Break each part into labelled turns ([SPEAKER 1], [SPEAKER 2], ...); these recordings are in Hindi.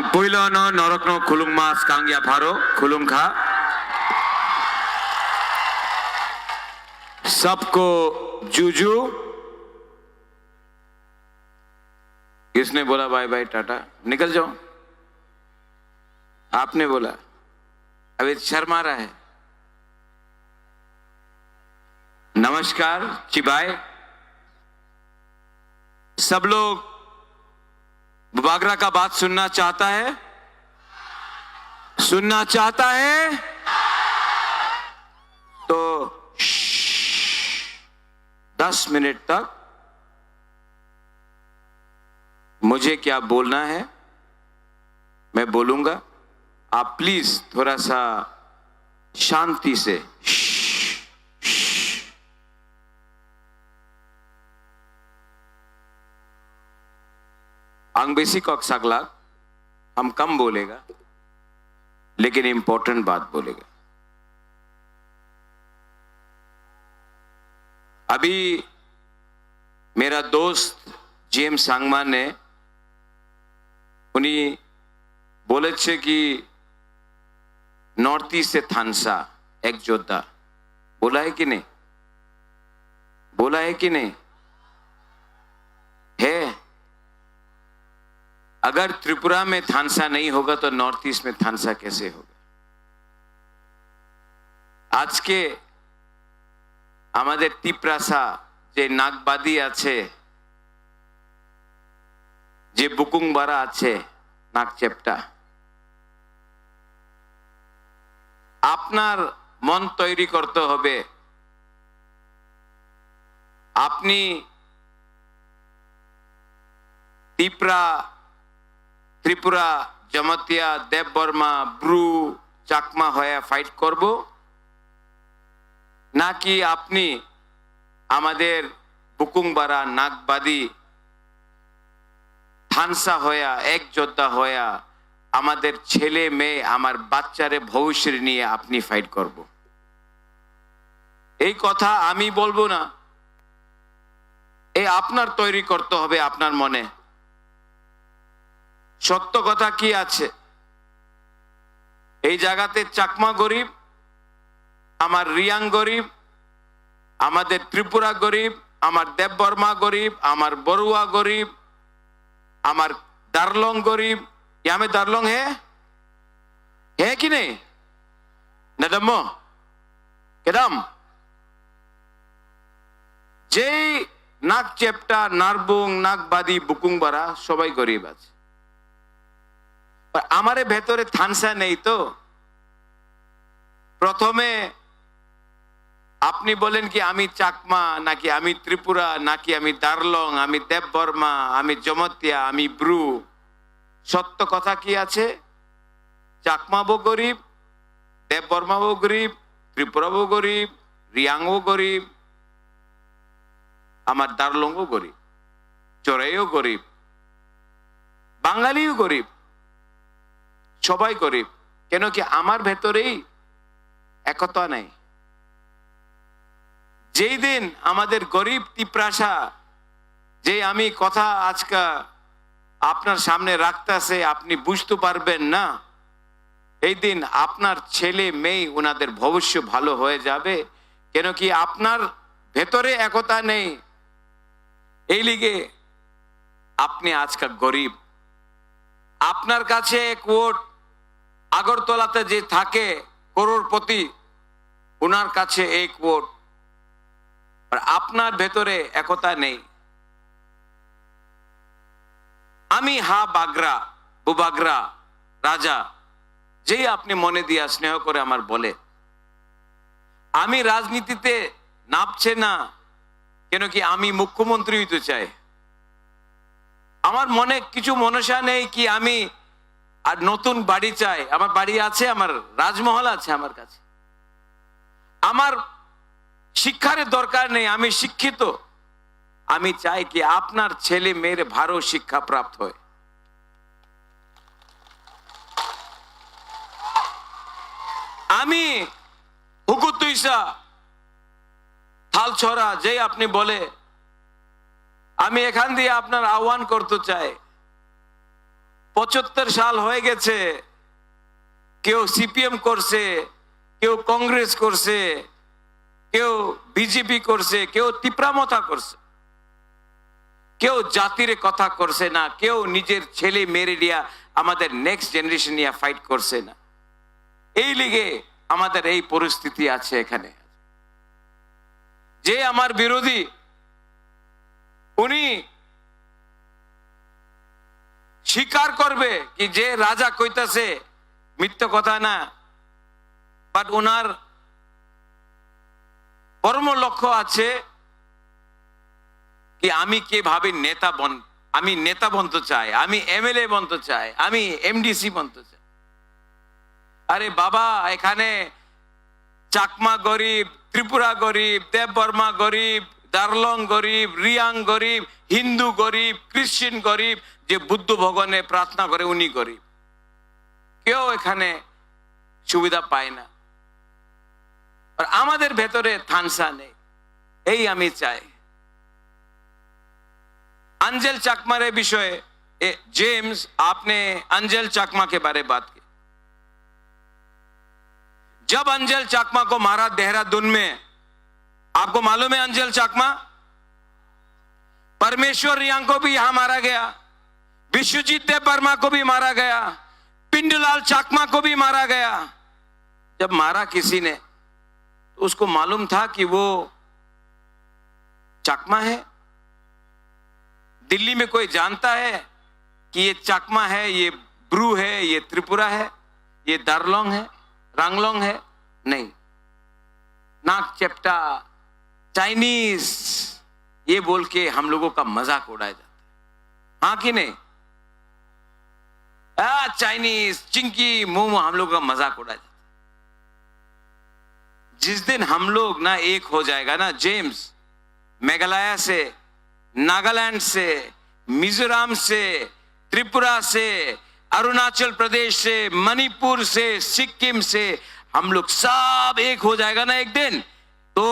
[SPEAKER 1] पुइलोनो नरकनो खुलुंग मास कांग्या फारो खुलुंग खा सबको जूजू। किसने बोला बाय बाय टाटा निकल जाओ? आपने बोला। अभी शर्मा रहा है। नमस्कार चिबाय। सब लोग बागरा का बात सुनना चाहता है? सुनना चाहता है तो 10 मिनट तक मुझे क्या बोलना है मैं बोलूंगा। आप प्लीज थोड़ा सा शांति से अंग्रेजी को अक्सर हम कम बोलेगा लेकिन इंपॉर्टेंट बात बोलेगा। अभी मेरा दोस्त जेम्स सांगमा ने उन्हीं बोले छे कि नॉर्थ ईस्ट से थानसा एक योद्धा बोला है कि नहीं? बोला है कि नहीं? है। अगर त्रिपुरा में थानसा नहीं होगा तो नॉर्थ ईस्ट में थानसा कैसे होगा? आज के আমাদের টিপ্রাসা যে নাগবাদী আছে যে বুকুংবারা আছে নাগচেপটা আপনার মন তৈরি করতে হবে। আপনি ত্রিপুরা জমাতিয়া দেববর্মা ব্রু চাকমা হয়ে ফাইট করব নাকি আপনি আমাদের বুকুংবারা নাগবাদী থানসা হয়া এক যোদ্ধা হয়া আমাদের ছেলে মেয়ে আমার বাচ্চারে ভবিষ্যৎ নিয়ে আপনি ফাইট করব। এই কথা আমি বলবো না, এই আপনার তৈরি করতে হবে আপনার মনে। সত্য কথা কি আছে? এই জায়গাতে চাকমা গরিব, আমার রিয়াং গরিব, আমাদের ত্রিপুরা গরিব, আমার দেববর্মা গরিব, আমার বড়ুয়া গরিব, আমার दार्लोंग गरीब। यहाँ में दार्लोंग है कि नहीं? नदम्मो केदम जे नाग चेप्टा नारबुंग नागबादी बुकुंगबारा सबाई गरीब আছে। हमारे भेतरे थानसा नहीं तो प्रथमे আপনি বলেন কি আমি চাকমা নাকি আমি ত্রিপুরা নাকি আমি দার্লং আমি দেববর্মা আমি জমতিয়া আমি ব্রু। সত্য কথা কি আছে? চাকমাও গরিব, দেববর্মাও গরিব, ত্রিপুরাও গরিব, রিয়াংও গরিব, আমার দার্লংও গরিব, চোরাইও গরিব, বাঙালিও গরিব, সবাই গরিব। কেন কি আমার ভেতরেই একতা নাই। যেই দিন আমাদের গরিব টিপ্রাসা যে আমি কথা আজকে আপনার সামনে রাখতেছে আপনি বুঝতে পারবেন না, এই দিন আপনার ছেলে মেয়ে ওনাদের ভবিষ্যৎ ভালো হয়ে যাবে। কেন কি আপনার ভেতরে একতা নেই, এই লিগে আপনি আজকে গরিব। আপনার কাছে এক ভোট আগরতলাতে যে থাকে করোড়পতি ওনার কাছে এক ভোট, আর আপনার ভেতরে একতা নেই। আমি হা বাগরা বুবাগরা রাজা যেই আপনি মনে দিয়া স্নেহ করে আমার বলে আমি রাজনীতিতে নামছে না কেন কি আমি মুখ্যমন্ত্রী হইতে চাই। আমার মনে কিছু মনসা নেই কি আমি আর নতুন বাড়ি চাই। আমার বাড়ি আছে, আমার রাজমহল আছে আমার কাছে। আমার শিক্ষার দরকার নেই, আমি শিক্ষিত। আমি চাই কি আপনার ছেলে মেয়ের ভালো শিক্ষা প্রাপ্ত হয়। আমি হুকুতুইসা থালছড়া যে আপনি বলে আমি এখান দিয়ে আপনার আহ্বান করতে চাই 75 সাল হয়ে গেছে, কেউ সিপিএম করছে, কেউ কংগ্রেস করছে, কেউ বিজেপি করছে, কেউ তিপ্রামতা করছে, কেউ জাতির কথা করছে না, কেউ নিজের ছেলে মেরে দিয়া আমাদের নেক্সট জেনারেশন নিয়ে ফাইট করছে না। এই লিগে আমাদের এই পরিস্থিতি আছে। এখানে যে আমার বিরোধী, উনি স্বীকার করবে কি যে রাজা কইতাছে মিথ্যা কথা না, বাট ওনার পরম লক্ষ্য আছে কি আমি কিভাবে আমি নেতা বনতে চাই, আমি এমএলএ বনতে চাই, আমি এমডিসি বনতে চাই। আরে বাবা, এখানে চাকমা গরিব, ত্রিপুরা গরিব, দেববর্মা গরিব, দার্লং গরিব, রিয়াং গরিব, হিন্দু গরিব, খ্রিস্টান গরিব, যে বুদ্ধ ভগবানে প্রার্থনা করে উনি গরিব। কেউ এখানে সুবিধা পায় না। আর আমাদের ভেতরে থানসা নেই, এই আমি চাই। अंजल चाकमा रे विषय जेम्स, आपने अंजल चाकमा के बारे बात की। जब अंजल चाकमा को मारा देहरादून में, आपको मालूम है अंजल चाकमा, परमेश्वर रियांग को भी यहां मारा गया, विश्वजीत देव वर्मा को भी मारा गया, पिंडूलाल चाकमा को भी मारा गया। जब मारा किसी ने तो उसको मालूम था कि वो चाकमा है। दिल्ली में कोई जानता है कि ये चाकमा है, ये ब्रू है, ये त्रिपुरा है, ये दार्लोंग है, रांगलोंग है? नहीं। नाक चेप्टा, चाइनीज, ये बोल के हम लोगों का मजाक उड़ाया जाता है, हाँ कि नहीं? चाइनीज, चिंकी, मोमो, हम लोगों का मजाक उड़ाया जाता है। जिस दिन हम लोग ना एक हो जाएगा ना जेम्स, मेघालय से, नागालैंड से, मिजोरम से, त्रिपुरा से, अरुणाचल प्रदेश से, मणिपुर से, सिक्किम से, हम लोग सब एक हो जाएगा ना एक दिन, तो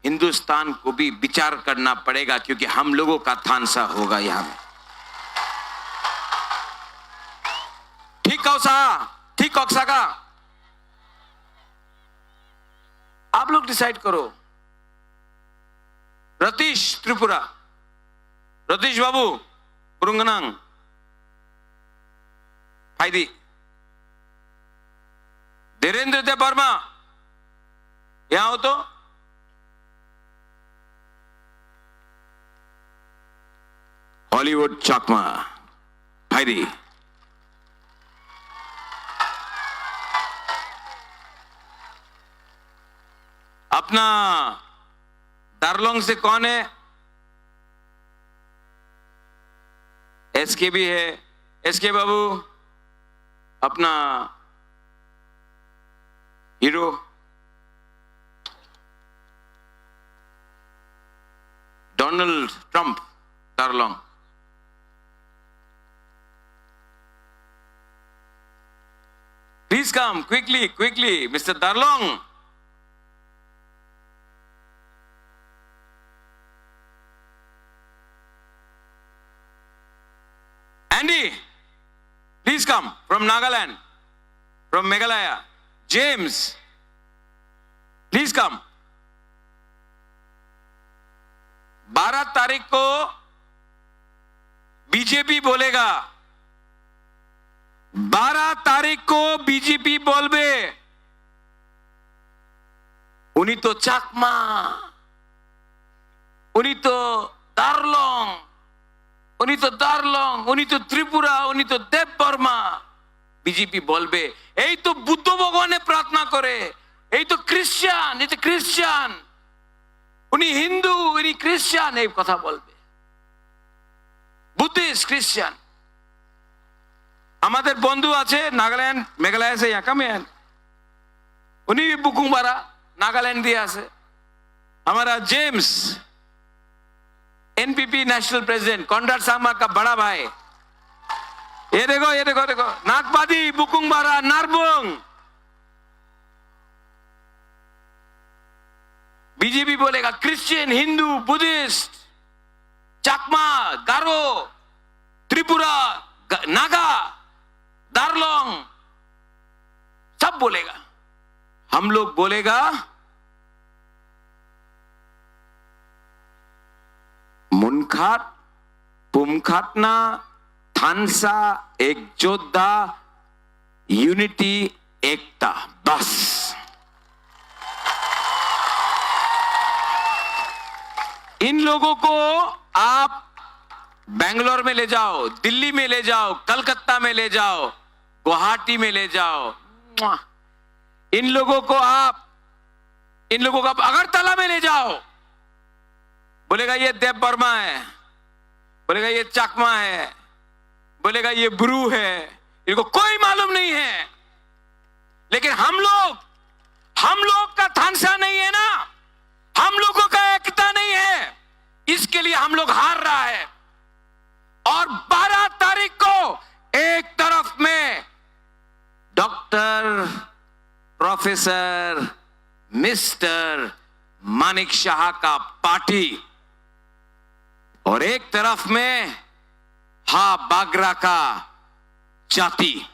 [SPEAKER 1] हिंदुस्तान को भी विचार करना पड़ेगा, क्योंकि हम लोगों का थानसा होगा यहां में। ठीक कौसा, ठीक कौसा का आप लोग डिसाइड करो। रतीश त्रिपुरा, रतीश बाबू पुरुंगनांग, फायदी, धीरेन्द्र देव वर्मा यहां हो तो, हॉलीवुड चाकमा, फायदी, अपना दार्लोंग से कौन है? एसके भी है, एसके बाबू अपना hero, Donald Trump, Darlong. Please come quickly, quickly mister Darlong. Andy, please come from Nagaland, from Meghalaya. James, please come. 12 तारीख को बीजेपी बोलेगा, 12 तारीख को बीजेपी बोलबे उनी तो चाकमा, उनी तो दार्लोंग, उनी तो दार्लोंग, उनी तो त्रिपुरा, उनी तो देव बर्मा। बीजेपी बोलबे এই তো বুদ্ধ ভগবানে প্রার্থনা করে, এই তো খ্রিস্টান, এই তো খ্রিস্টান, উনি হিন্দু, উনি খ্রিস্টান, এই কথা বলবে। বুদ্ধিস্ট, খ্রিস্টান। আমাদের বন্ধু আছে নাগাল্যান্ড, মেঘালয় से यहाँ कम है, उन्हीं भी बुकुंग बारा नागालैंड दिया से। हमारा James NPP national president, Conrad Sangma का बड़ा भाई, ये देखो, ये देखो, देखो नागपादी, बुकुंग बारा, नारबुंग। बीजेपी बोलेगा क्रिश्चियन, हिंदू, बुद्धिस्ट, चाकमा, गारो, त्रिपुरा, नागा, बोलेगा? हम लोग बोलेगा मुनखाट पुमखाटना थानसा एक जोद्धा यूनिटी एकता, बस। इन लोगों को आप बेंगलोर में ले जाओ, दिल्ली में ले जाओ, कलकत्ता में ले जाओ, गुवाहाटी में ले जाओ, इन लोगों को आप अगरतला में ले जाओ, बोलेगा ये देव वर्मा है, बोलेगा ये चकमा है, बोलेगा ये ब्रू है, इनको कोई मालूम नहीं है। लेकिन हम लोग का थानसा नहीं है ना, हम लोगों का एकता नहीं है, इसके लिए हम लोग हार रहा है। और 12 तारीख को एक तरफ में doctor professor mister Manik Shah का पार्टी और एक तरफ में बागरा का जाति।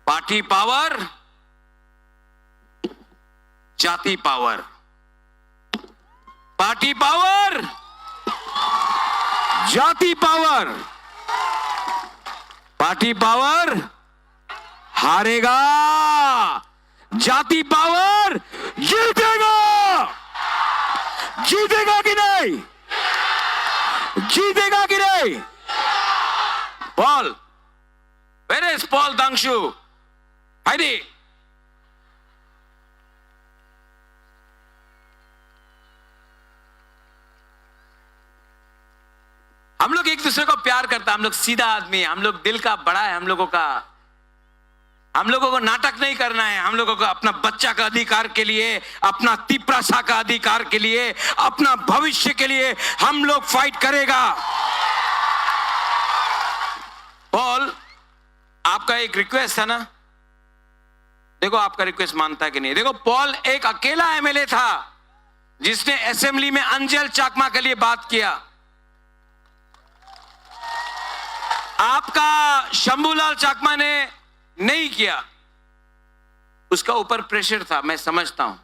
[SPEAKER 1] पार्टी पावर, जाति पावर, पार्टी पावर, जाति पावर। पार्टी पावर हारेगा, जाति पावर जीतेगा। जीतेगा कि नहीं? जीतेगा कि नहीं? Paul, where is Paul Dangshu? Heidi. हम लोग एक दूसरे को प्यार करता, हम लोग सीधा आदमी है, हम लोग दिल का बड़ा है, हम लोगों को नाटक नहीं करना है। हम लोगों को अपना बच्चा का अधिकार के लिए, अपना तिपरासा का अधिकार के लिए, अपना भविष्य के लिए हम लोग फाइट करेगा। पॉल, आपका एक रिक्वेस्ट था ना, देखो आपका रिक्वेस्ट मानता है कि नहीं। देखो पॉल एक अकेला एमएलए था जिसने असेंबली में अंजल चाकमा के लिए बात किया। आपका शंभूलाल चाकमा ने नहीं किया, उसका ऊपर प्रेशर था, मैं समझता हूं,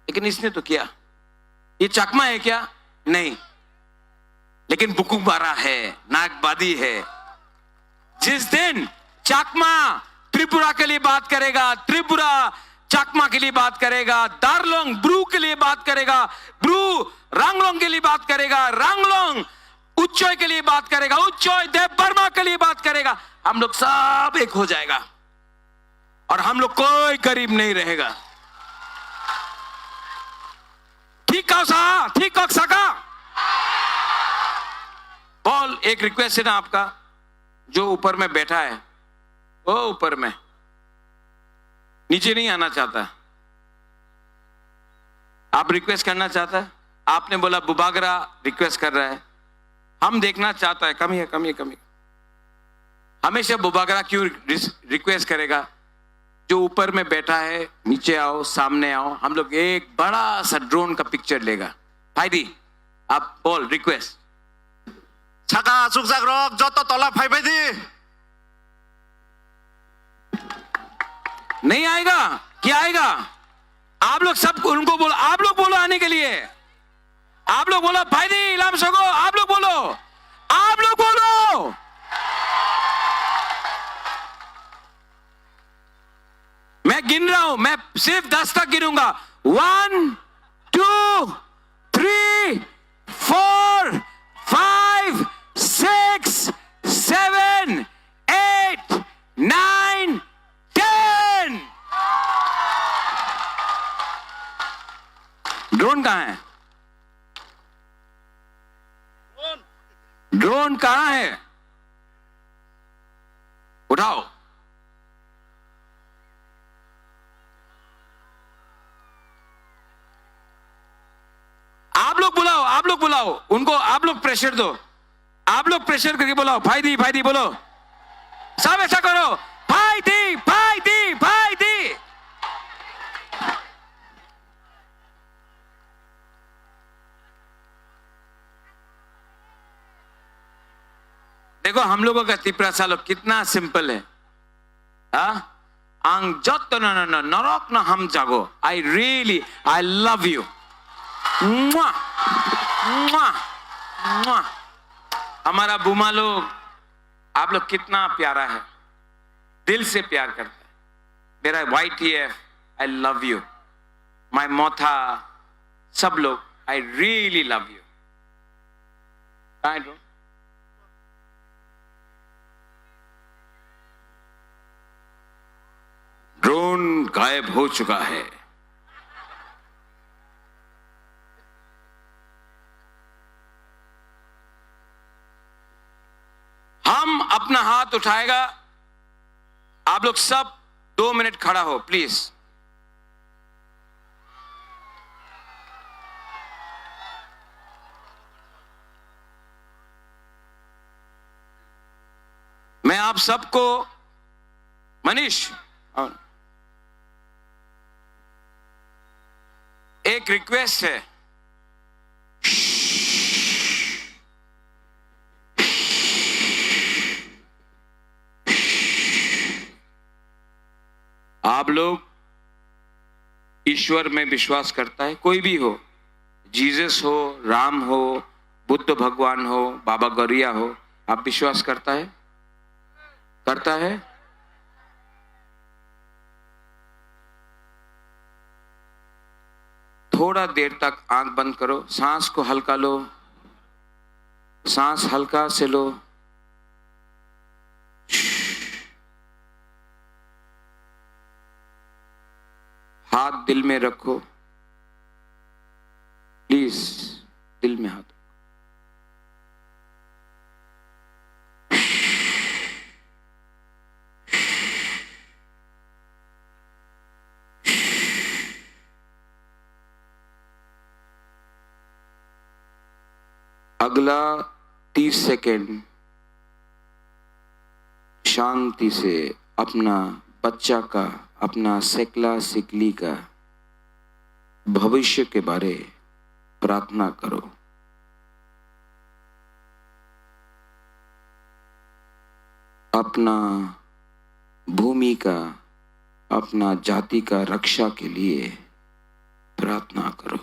[SPEAKER 1] लेकिन इसने तो किया। ये चाकमा है क्या? नहीं, लेकिन बुकुबारा है, नागबादी है। जिस दिन चाकमा त्रिपुरा के लिए बात करेगा, त्रिपुरा चाकमा के लिए बात करेगा, दार्लोंग ब्रू के लिए बात करेगा, ब्रू रांगलोंग के लिए बात करेगा, रांगलोंग उच्चोय के लिए बात करेगा, उच्चोय देव वर्मा के लिए बात करेगा, हम लोग सब एक हो जाएगा और हम लोग कोई गरीब नहीं रहेगा। ठीक कह सका। पॉल, एक रिक्वेस्ट है ना आपका, जो ऊपर में बैठा है वो ऊपर में नीचे नहीं आना चाहता, आप रिक्वेस्ट करना चाहता है। आपने बोला बुबागरा रिक्वेस्ट कर रहा है, हम देखना चाहता है। कमी हमेशा बुबागरा क्यों रिक्वेस्ट करेगा? जो ऊपर में बैठा है, नीचे आओ, सामने आओ, हम लोग एक बड़ा सा ड्रोन का पिक्चर लेगा। भाईदी, आप बोल रिक्वेस्ट।
[SPEAKER 2] छका सुकसाक रोक जो तो तोला फाइव दी
[SPEAKER 1] नहीं आएगा, क्या आएगा? आप लोग सब उनको बोलो, आप लोग बोलो आने के लिए, आप लोग बोलो भाईदी इलाम सगो, आप लोग बोलो, आप लोग बोलो। मैं गिन रहा हूं, मैं सिर्फ 10 तक गिनूंगा। 1 2 3 4 5 6 7 8 9 10। ड्रोन कहां है? ड्रोन कहां है? उठाओ। आप लोग बुलाओ उनको, आप लोग प्रेशर दो, आप लोग प्रेशर करके बुलाओ। भाईदी बोलो, सब ऐसा करो, भाईदी। देखो हम लोगों का तिपरासा लोग कितना सिंपल है। आंग जत्तो न नरक न हम जागो I love you. मुआ, मुआ, मुआ। हमारा बुमा लोग, आप लोग कितना प्यारा है, दिल से प्यार करता है। मेरा YTF, I love you. My मोथा, सब लोग, I really love you. I don't. Drone गायब हो चुका है। हम अपना हाथ उठाएगा, आप लोग सब 2 मिनट खड़ा हो प्लीज। मैं आप सबको, मनीष, एक रिक्वेस्ट है। आप लोग ईश्वर में विश्वास करता है, कोई भी हो, जीसस हो, राम हो, बुद्ध भगवान हो, बाबा गौरिया हो, आप विश्वास करता है? करता है? थोड़ा देर तक आंख बंद करो, सांस को हल्का लो, सांस हल्का से लो। हाथ दिल में रखो, प्लीज दिल में हाथ। अगला 30 सेकेंड शांति से अपना बच्चा का, अपना सेकला सिकली का भविष्य के बारे प्रार्थना करो। अपना भूमि का, अपना जाति का रक्षा के लिए प्रार्थना करो।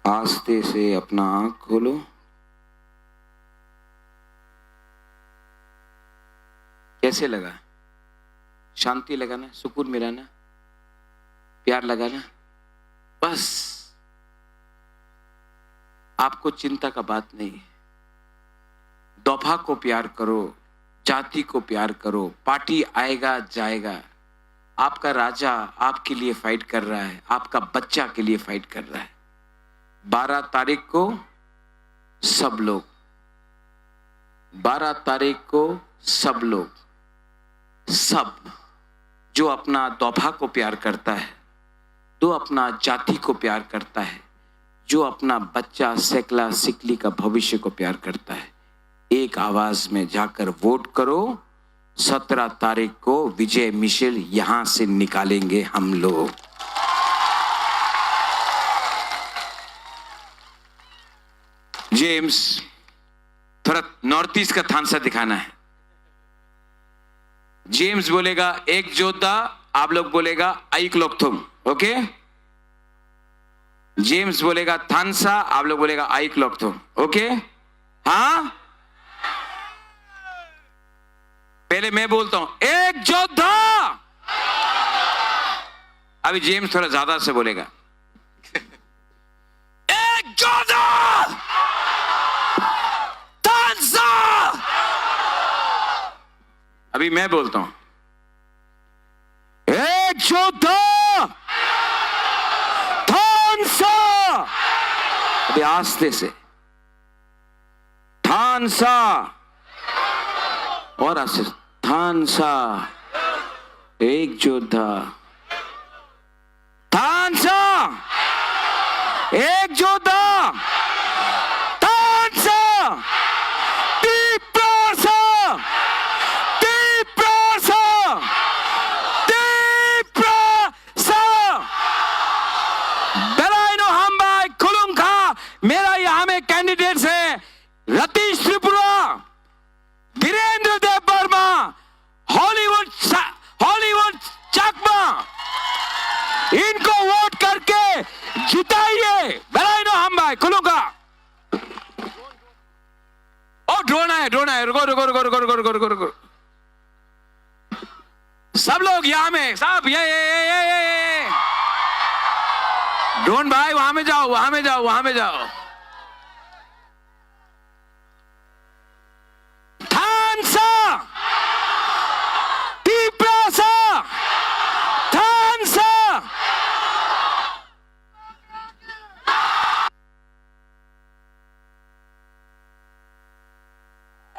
[SPEAKER 1] आस्ते से अपना आंख खोलो। कैसे लगा? शांति लगा ना? सुकून मिला ना? प्यार लगा ना? बस आपको चिंता का बात नहीं है। दफा को प्यार करो, जाति को प्यार करो, पार्टी आएगा जाएगा, आपका राजा आपके लिए फाइट कर रहा है, आपका बच्चा के लिए फाइट कर रहा है। 12 तारीख को सब लोग, 12 तारीख को सब लोग, सब जो अपना दौभा को प्यार करता है, जो अपना जाति को प्यार करता है, जो अपना बच्चा सेकला सिकली का भविष्य को प्यार करता है, एक आवाज में जाकर वोट करो। 17 तारीख को विजय मिशेल यहां से निकालेंगे हम लोग। जेम्स, थोड़ा नॉर्थ ईस्ट का थानसा दिखाना है। जेम्स बोलेगा एक जोधा, आप लोग बोलेगा आइक लोग तुम, ओके? जेम्स बोलेगा थानसा, आप लोग बोलेगा आइक लोग तुम, ओके? हाँ, पहले मैं बोलता हूं एक जोधा, अभी जेम्स थोड़ा ज्यादा से बोलेगा एक जोधा, अभी मैं बोलता हूं एक जोधा, थानसा, अभी आस्ते से थानसा, और आस्ते थानसा, एक जोधा, थानसा, एक जोधा, थानसा, दीपासा,
[SPEAKER 3] यहाँ में कैंडिडेट्स है रतीश त्रिपुरा, वीरेंद्र देव वर्मा, हॉलीवुड चकमा, इनको वोट करके जिताइए। बधाई नो हम भाई खुलूंगा। ओ ड्रोन है रुको रुको रुको रुको रुको रुको रुको रुको। सब लोग यहाँ में सब ये ड्रोन भाई वहां में जाओ वहां में जाओ वहां में जाओ।